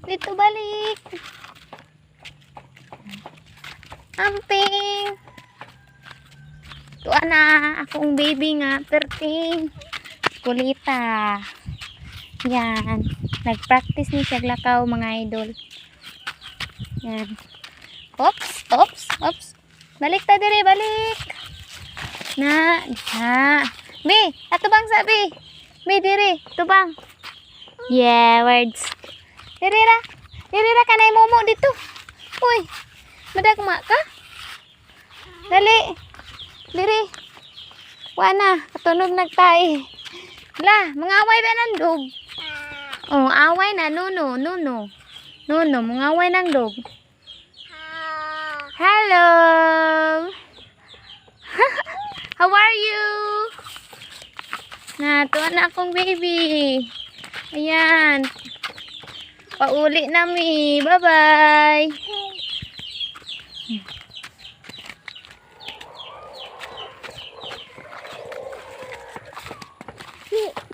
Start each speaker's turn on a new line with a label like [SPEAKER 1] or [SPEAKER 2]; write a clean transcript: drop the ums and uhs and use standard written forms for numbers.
[SPEAKER 1] Dito balik. Amping. Tuwa na akong baby nga. Perting. Kulita. Yan. Nag-practice ni siya lakaw mga idol. Yan. Oops. Oops. Oops. Balik ta dire. Balik. Na. Bi. Ato bang sabi? Bi dire. Tubang. Yeah. Words. Dire ra. Dire ra kanay momo dito. Uy. Madagma ka? Dali. Diri. Wana. Katunog nagtae. La. Mga away ba ng dog? Oh, away na. Nuno. Nuno. Nuno. Mga away ng dog. Hello. How are you? Tuwa na akong baby. Ayan. Pauli na mi. Bye-bye.